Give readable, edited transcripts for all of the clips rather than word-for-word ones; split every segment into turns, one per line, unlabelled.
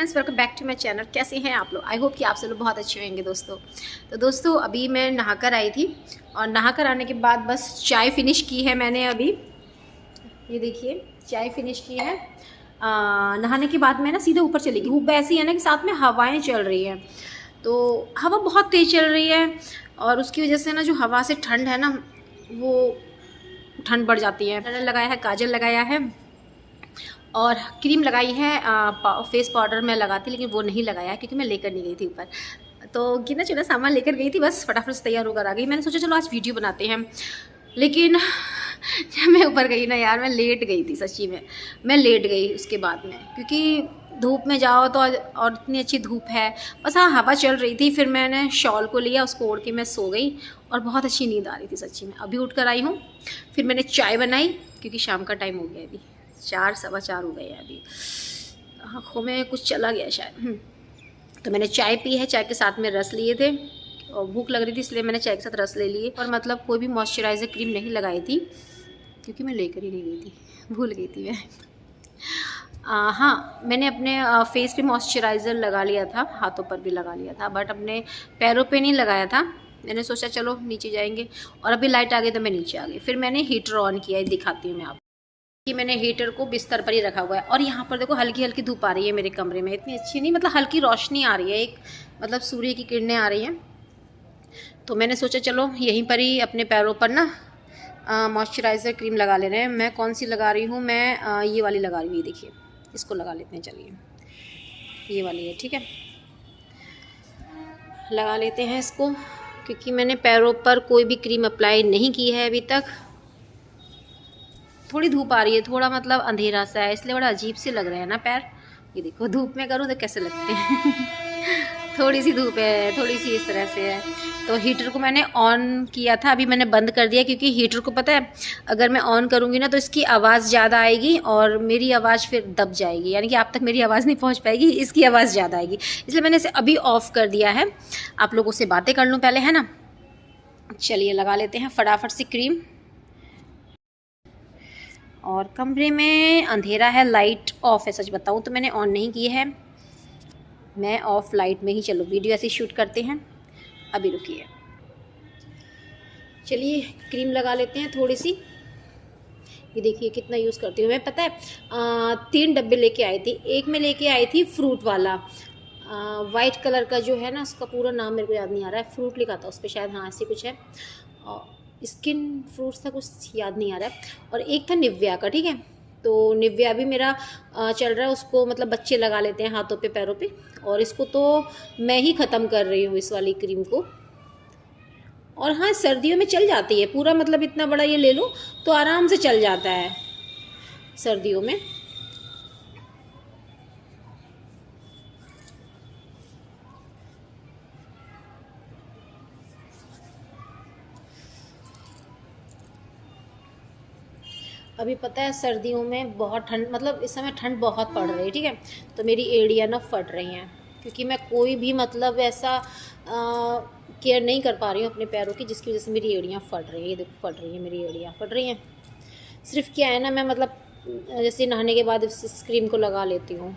Friends, welcome back to my channel. कैसे हैं आप लोग? आई होप कि आप सब लोग बहुत अच्छे होंगे दोस्तों। तो दोस्तों अभी मैं नहाकर आई थी और नहाकर आने के बाद बस चाय फिनिश की है मैंने अभी। ये देखिए चाय फिनिश की है। नहाने के बाद मैं ना सीधे ऊपर चली गई। ऊपर ऐसी है ना कि साथ में हवाएं चल रही हैं, तो हवा बहुत तेज़ चल रही है और उसकी वजह से ना जो हवा से ठंड है ना, वो ठंड बढ़ जाती है। मैंने लगाया है, काजल लगाया है और क्रीम लगाई है। फेस पाउडर मैं लगाती लेकिन वो नहीं लगाया क्योंकि मैं लेकर नहीं गई थी ऊपर। तो गिना चुना सामान लेकर गई थी, बस फटाफट से तैयार होकर आ गई। मैंने सोचा चलो आज वीडियो बनाते हैं, लेकिन जब मैं ऊपर गई ना यार, मैं लेट गई थी। सच्ची में मैं लेट गई उसके बाद में, क्योंकि धूप में जाओ तो और इतनी अच्छी धूप है। बस हाँ, हवा चल रही थी। फिर मैंने शॉल को लिया, उसको ओढ़ के मैं सो गई और बहुत अच्छी नींद आ रही थी सच्ची में। अभी उठ कर आई हूँ। फिर मैंने चाय बनाई क्योंकि शाम का टाइम हो गया, अभी 4 सवा 4 हो गए हैं। अभी आँखों में कुछ चला गया शायद। तो मैंने चाय पी है, चाय के साथ में रस लिए थे और भूख लग रही थी इसलिए मैंने चाय के साथ रस ले लिए। और मतलब कोई भी मॉइस्चराइज़र क्रीम नहीं लगाई थी क्योंकि मैं लेकर ही नहीं गई थी, भूल गई थी मैं। हाँ, मैंने अपने फेस पे मॉइस्चराइज़र लगा लिया था, हाथों पर भी लगा लिया था, बट अपने पैरों पे नहीं लगाया था। मैंने सोचा चलो नीचे जाएंगे और अभी लाइट आ गई तो मैं नीचे आ गई। फिर मैंने हीटर ऑन किया, दिखाती हूँ मैं आपको कि मैंने हीटर को बिस्तर पर ही रखा हुआ है। और यहाँ पर देखो हल्की हल्की धूप आ रही है मेरे कमरे में, इतनी अच्छी नहीं, मतलब हल्की रोशनी आ रही है, एक मतलब सूर्य की किरणें आ रही हैं। तो मैंने सोचा चलो यहीं पर ही अपने पैरों पर ना मॉइस्चराइज़र क्रीम लगा ले रहे हैं। मैं कौन सी लगा रही हूँ? मैं ये वाली लगा रही हूँ, ये देखिए, इसको लगा लेते हैं। चलिए ये वाली है, ठीक है, लगा लेते हैं इसको, क्योंकि मैंने पैरों पर कोई भी क्रीम अप्लाई नहीं की है अभी तक। थोड़ी धूप आ रही है, थोड़ा मतलब अंधेरा सा है, इसलिए बड़ा अजीब से लग रहे हैं ना पैर। ये देखो धूप में करूँ तो कैसे लगते हैं। थोड़ी सी धूप है, थोड़ी सी इस तरह से है। तो हीटर को मैंने ऑन किया था, अभी मैंने बंद कर दिया, क्योंकि हीटर को पता है अगर मैं ऑन करूँगी ना तो इसकी आवाज़ ज़्यादा आएगी और मेरी आवाज़ फिर दब जाएगी, यानी कि आप तक मेरी आवाज़ नहीं पहुँच पाएगी, इसकी आवाज़ ज़्यादा आएगी। इसलिए मैंने इसे अभी ऑफ़ कर दिया है। आप लोगों से बातें कर लूँ पहले, है ना। चलिए लगा लेते हैं फटाफट से क्रीम। और कमरे में अंधेरा है, लाइट ऑफ है। सच बताऊँ तो मैंने ऑन नहीं की है, मैं ऑफ लाइट में ही चलो वीडियो ऐसे शूट करते हैं। अभी रुकिए, चलिए क्रीम लगा लेते हैं थोड़ी सी। ये देखिए कितना यूज़ करती हूँ मैं, पता है 3 डब्बे लेके आई थी। एक में लेके आई थी फ्रूट वाला, वाइट कलर का जो है ना, उसका पूरा नाम मेरे को याद नहीं आ रहा है, फ्रूट लिखा था उस पर शायद, हाँ ऐसे कुछ है, स्किन फ्रूट्स था, कुछ याद नहीं आ रहा है। और एक था निव्या का, ठीक है। तो निव्या भी मेरा चल रहा है, उसको मतलब बच्चे लगा लेते हैं हाथों पे पैरों पे, और इसको तो मैं ही ख़त्म कर रही हूँ इस वाली क्रीम को। और हाँ, सर्दियों में चल जाती है पूरा, मतलब इतना बड़ा ये ले लो तो आराम से चल जाता है सर्दियों में। अभी पता है सर्दियों में बहुत ठंड, मतलब इस समय ठंड बहुत पड़ रही है, ठीक है। तो मेरी एड़ियाँ ना फट रही हैं, क्योंकि मैं कोई भी मतलब ऐसा केयर नहीं कर पा रही हूँ अपने पैरों की, जिसकी वजह से मेरी एड़ियाँ फट रही हैं। ये देखो फट रही हैं, मेरी एड़ियाँ फट रही हैं। सिर्फ क्या है ना, मैं मतलब जैसे नहाने के बाद इस क्रीम को लगा लेती हूँ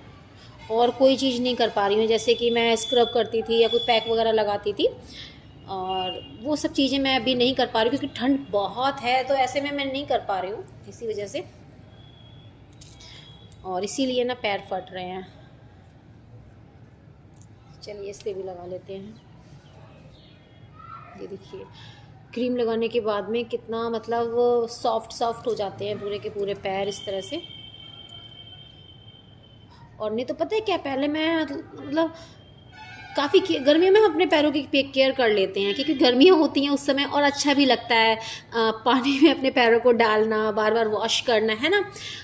और कोई चीज़ नहीं कर पा रही हूँ, जैसे कि मैं स्क्रब करती थी या कोई पैक वगैरह लगाती थी, और वो सब चीज़ें मैं अभी नहीं कर पा रही हूँ क्योंकि ठंड बहुत है। तो ऐसे में मैं नहीं कर पा रही हूँ इसी वजह से, और इसीलिए ना पैर फट रहे हैं। चलिए इस पर भी लगा लेते हैं। ये देखिए क्रीम लगाने के बाद में कितना मतलब सॉफ्ट सॉफ्ट हो जाते हैं पूरे के पूरे पैर इस तरह से। और नहीं तो पता है क्या, पहले मैं मतलब काफ़ी गर्मियों में हम अपने पैरों की केयर कर लेते हैं, क्योंकि गर्मियाँ होती हैं उस समय और अच्छा भी लगता है पानी में अपने पैरों को डालना, बार बार वॉश करना, है ना,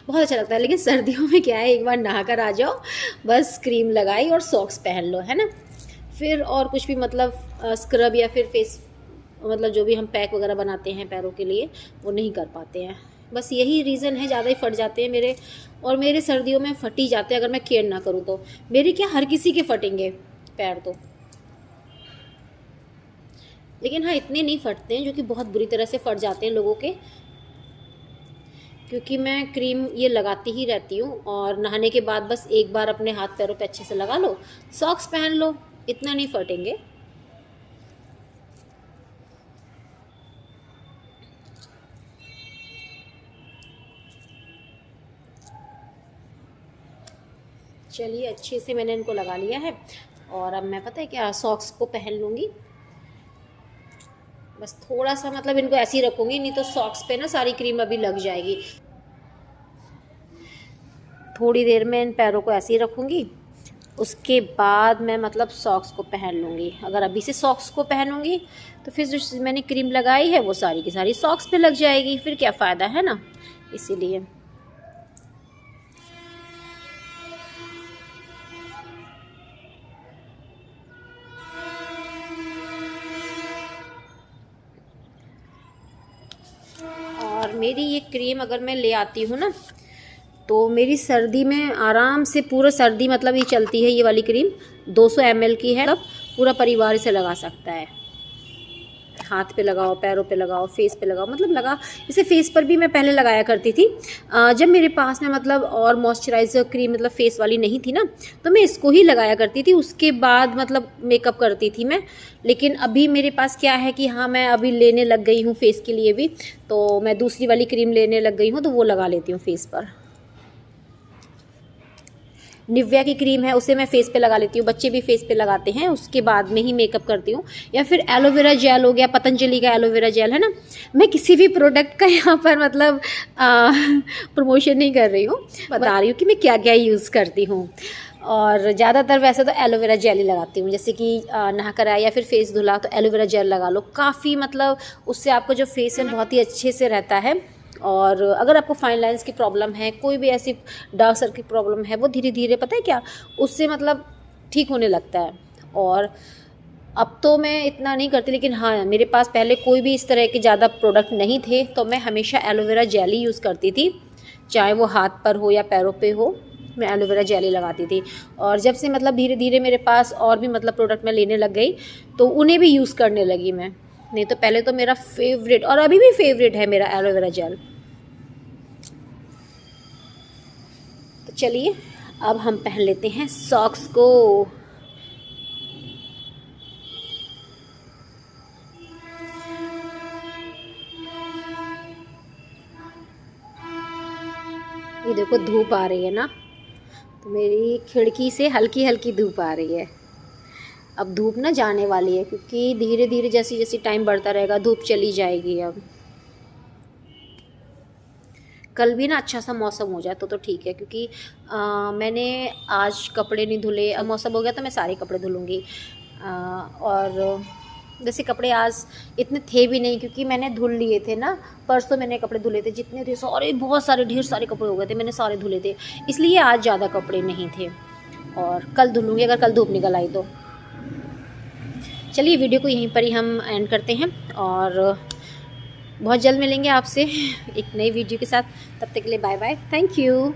बहुत अच्छा लगता है। लेकिन सर्दियों में क्या है, एक बार नहा कर आ जाओ, बस क्रीम लगाई और सॉक्स पहन लो, है ना, फिर और कुछ भी मतलब स्क्रब या फिर फेस मतलब जो भी हम पैक वगैरह बनाते हैं पैरों के लिए, वो नहीं कर पाते हैं। बस यही रीज़न है, ज़्यादा ही फट जाते हैं मेरे, और मेरे सर्दियों में फट ही जाते हैं अगर मैं केयर ना करूँ तो। मेरे क्या, हर किसी के फटेंगे पैर तो, लेकिन हाँ इतने नहीं फटते हैं जो कि बहुत बुरी तरह से फट जाते हैं लोगों के। क्योंकि मैं क्रीम ये लगाती ही रहती हूँ, और नहाने के बाद बस एक बार अपने हाथ पैरों पे अच्छे से लगा लो, सॉक्स पहन लो, इतना नहीं फटेंगे। चलिए, अच्छे से मैंने इनको लगा लिया है, और अब मैं पता है क्या सॉक्स को पहन लूँगी। बस थोड़ा सा मतलब इनको ऐसे ही रखूँगी, नहीं तो सॉक्स पे ना सारी क्रीम अभी लग जाएगी। थोड़ी देर में इन पैरों को ऐसे ही रखूँगी, उसके बाद मैं मतलब सॉक्स को पहन लूँगी। अगर अभी से सॉक्स को पहनूँगी तो फिर जो मैंने क्रीम लगाई है वो सारी की सारी सॉक्स पे लग जाएगी, फिर क्या फ़ायदा, है ना। इसीलिए और मेरी ये क्रीम अगर मैं ले आती हूँ ना, तो मेरी सर्दी में आराम से पूरा सर्दी मतलब ये चलती है। ये वाली क्रीम 200 ml की है, मतलब पूरा परिवार इसे लगा सकता है। हाथ पे लगाओ, पैरों पे लगाओ, फेस पे लगाओ, मतलब लगा। इसे फेस पर भी मैं पहले लगाया करती थी, जब मेरे पास में मतलब और मॉइस्चराइज़र क्रीम मतलब फेस वाली नहीं थी ना, तो मैं इसको ही लगाया करती थी। उसके बाद मतलब मेकअप करती थी मैं। लेकिन अभी मेरे पास क्या है कि हाँ, मैं अभी लेने लग गई हूँ फेस के लिए भी, तो मैं दूसरी वाली क्रीम लेने लग गई हूँ, तो वो लगा लेती हूँ फेस पर। निविया की क्रीम है, उसे मैं फेस पे लगा लेती हूँ, बच्चे भी फेस पे लगाते हैं, उसके बाद में ही मेकअप करती हूँ। या फिर एलोवेरा जेल हो गया, पतंजलि का एलोवेरा जेल है ना। मैं किसी भी प्रोडक्ट का यहाँ पर मतलब प्रमोशन नहीं कर रही हूँ, बता रही हूँ कि मैं क्या क्या यूज़ करती हूँ। और ज़्यादातर वैसे तो एलोवेरा जेल ही लगाती हूँ, जैसे कि नहा कर आया या फिर फेस धुला तो एलोवेरा जेल लगा लो, काफ़ी मतलब उससे आपका जो फेस है बहुत ही अच्छे से रहता है। और अगर आपको फाइन लाइंस की प्रॉब्लम है, कोई भी ऐसी डार्क सर्कल की प्रॉब्लम है, वो धीरे धीरे पता है क्या उससे मतलब ठीक होने लगता है। और अब तो मैं इतना नहीं करती, लेकिन हाँ, मेरे पास पहले कोई भी इस तरह के ज़्यादा प्रोडक्ट नहीं थे, तो मैं हमेशा एलोवेरा जेल ही यूज़ करती थी, चाहे वो हाथ पर हो या पैरों पे हो, मैं एलोवेरा जेल ही लगाती थी। और जब से मतलब धीरे धीरे मेरे पास और भी मतलब प्रोडक्ट मैं लेने लग गई, तो उन्हें भी यूज़ करने लगी मैं। नहीं तो पहले तो मेरा फेवरेट, और अभी भी फेवरेट है मेरा एलोवेरा जेल। तो चलिए, अब हम पहन लेते हैं सॉक्स को। ये देखो धूप आ रही है ना, तो मेरी खिड़की से हल्की हल्की धूप आ रही है। अब धूप ना जाने वाली है, क्योंकि धीरे धीरे जैसे जैसे टाइम बढ़ता रहेगा धूप चली जाएगी। अब कल भी ना अच्छा सा मौसम हो जाए तो ठीक है, क्योंकि मैंने आज कपड़े नहीं धुले। अब मौसम हो गया तो मैं सारे कपड़े धुलूँगी। और वैसे कपड़े आज इतने थे भी नहीं, क्योंकि मैंने धुल लिए थे ना। परसों मैंने कपड़े धुले थे, जितने थे सारे, बहुत सारे ढेर सारे कपड़े हो गए थे, मैंने सारे धुले थे, इसलिए आज ज़्यादा कपड़े नहीं थे। और कल धुलूँगी अगर कल धूप निकल आई तो। चलिए, वीडियो को यहीं पर ही हम एंड करते हैं, और बहुत जल्द मिलेंगे आपसे एक नई वीडियो के साथ। तब तक के लिए बाय बाय, थैंक यू।